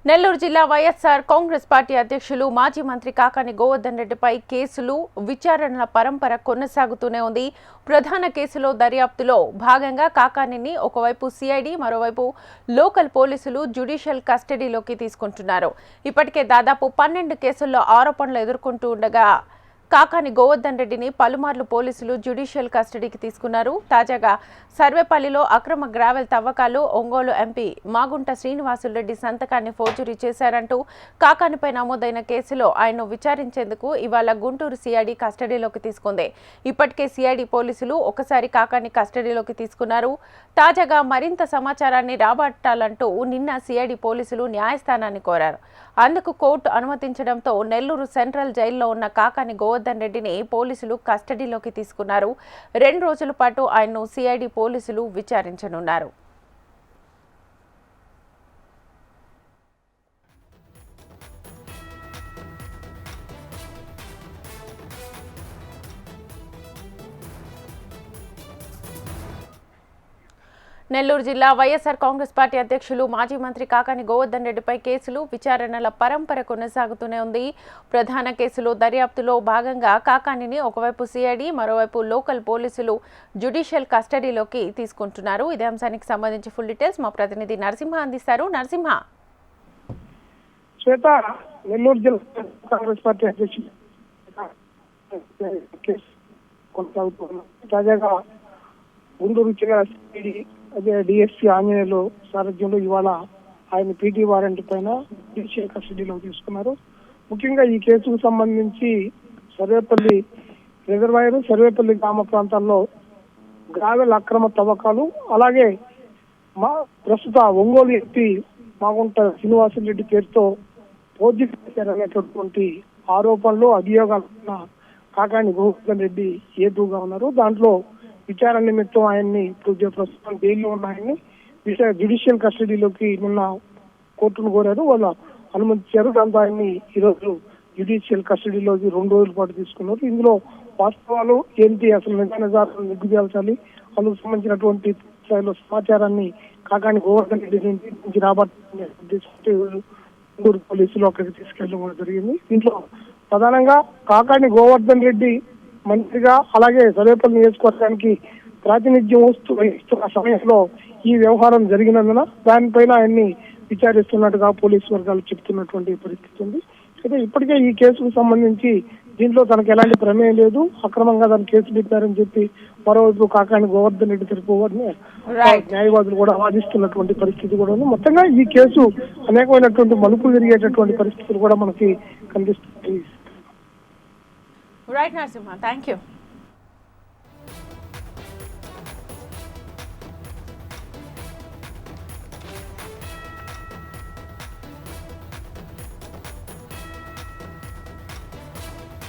నెల్లూరు జిల్లా వైఎస్ఆర్ కాంగ్రెస్ పార్టీ అధ్యక్షులు మాజీ మంత్రి కాకాని గోవర్ధన్ రెడ్డిపై కేసులు విచారణల పరంపర కొనసాగుతూనే ఉంది. ప్రధాన కేసులో దర్యాప్తులో భాగంగా కాకానిని ఒకవైపు సిఐడి మరోవైపు లోకల్ పోలీసులు జ్యుడిషియల్ కస్టడీలోకి తీసుకుంటున్నారు. ఇప్పటికే దాదాపు 12 కేసుల్లో ఆరోపణలు ఎదుర్కొంటూ ఉండగా కాకాని గోవర్ధన్ రెడ్డిని పలుమార్లు పోలీసులు జ్యుడిషియల్ కస్టడీకి తీసుకున్నారు. తాజాగా సర్వేపల్లిలో అక్రమ గ్రావెల్ తవ్వకాలు, ఒంగోలు ఎంపీ మాగుంట శ్రీనివాసులరెడ్డి సంతకాన్ని ఫోర్జరీ చేశారంటూ కాకానిపై నమోదైన కేసులో ఆయన్ను విచారించేందుకు ఇవాళ గుంటూరు సిఐడి కస్టడీలోకి తీసుకుంది. ఇప్పటికే సిఐడి పోలీసులు ఒకసారి కాకాని కస్టడీలోకి తీసుకున్నారు. తాజాగా మరింత సమాచారాన్ని రాబట్టాలంటూ నిన్న సిఐడి పోలీసులు న్యాయస్థానాన్ని కోరారు. అందుకు కోర్టు అనుమతించడంతో నెల్లూరు సెంట్రల్ జైల్లో ఉన్న కాకాని గోవర్ధన్ రెడ్డిని పోలీసులు కస్టడీలోకి తీసుకున్నారు. 2 రోజుల పాటు ఆయన్ను సిఐడి పోలీసులు విచారించనున్నారు. నెల్లూరు జిల్లా వైఎస్ఆర్ కాంగ్రెస్ పార్టీ అధ్యక్షులు మాజీ మంత్రి కాకాని గోవర్ధన్ రెడ్డిపై కేసులు విచారణల పరంపర కొనసాగుతూనే ఉంది. ప్రధాన కేసులో దర్యాప్తులో భాగంగా కాకానిని ఒకవైపు సిఐడి మరోవైపు లోకల్ పోలీసులు జ్యుడిషియల్ కస్టడీలోకి తీసుకుంటున్నారు. ఇదే అంశానికి సంబంధించి ఫుల్ డీటెయిల్స్ మా ప్రతినిధి నరసింహ అందిస్తారు. నరసింహ, నెల్లూరు జిల్లా కాంగ్రెస్ పార్టీ అధ్యక్షులు తాజాగా గుంటూరు జిల్లా అదే డిఎస్పీ ఆంజనేయులు సారథ్యంలో ఇవాళ ఆయన పీటీ వారెంట్ పైన జ్యుడిషియల్ కస్టడీలో తీసుకున్నారు. ముఖ్యంగా ఈ కేసుకు సంబంధించి సర్వేపల్లి రిజర్వాయర్, సర్వేపల్లి గ్రామ ప్రాంతాల్లో గ్రావెల్ అక్రమ తవ్వకాలు, అలాగే ప్రస్తుత ఒంగోలు ఎంపీ మాగుంట శ్రీనివాసులరెడ్డి పేరుతో ఫోర్జరీ చేశారనేటటువంటి ఆరోపణలు, అభియోగాలు కాకాని గోవర్ధన్ రెడ్డి ఏటుగా ఉన్నారు. దాంట్లో విచారణ నిమిత్తం ఆయన్ని ప్రస్తుతం జైల్లో ఉన్న ఆయన్ని జ్యుడిషియల్ కస్టడీలోకి నిన్న కోర్టును కోరారు. వాళ్ళు అనుమతించారు. దాంతో ఆయన్ని ఈరోజు జ్యుడిషియల్ కస్టడీలోకి 2 రోజుల పాటు తీసుకున్నారు. ఇందులో వాస్తవాలు ఏంటి, అసలు నిజాలు నిగ్గుదేల్చాలి, అందుకు సంబంధించినటువంటి స్థాయిలో సమాచారాన్ని కాకాని గోవర్ధన్ రెడ్డి నుంచి రాబట్టి పోలీసులు అక్కడికి తీసుకెళ్ళడం జరిగింది. దీంట్లో ప్రధానంగా కాకాని గోవర్ధన్ రెడ్డి మంత్రిగా అలాగే సర్వేపల్లి నియోజకవర్గానికి ప్రాతినిధ్యం వహిస్తున్న సమయంలో ఈ వ్యవహారం జరిగినందున దానిపైన ఆయన్ని విచారిస్తున్నట్టుగా పోలీసు వర్గాలు చెప్తున్నటువంటి పరిస్థితి ఉంది. అయితే ఇప్పటికే ఈ కేసుకు సంబంధించి దీంట్లో తనకు ఎలాంటి ప్రమేయం లేదు, అక్రమంగా దాని కేసు పెట్టారని చెప్పి మరోవైపు కాకాని గోవర్ధన్ రెడ్డి తరపు న్యాయవాదులు కూడా వాదిస్తున్నటువంటి పరిస్థితి కూడా ఉంది. మొత్తంగా ఈ కేసు అనేకమైనటువంటి మలుపులు జరిగేటటువంటి పరిస్థితులు కూడా మనకి కనిపిస్తుంది. Right, Narasimha. Thank you.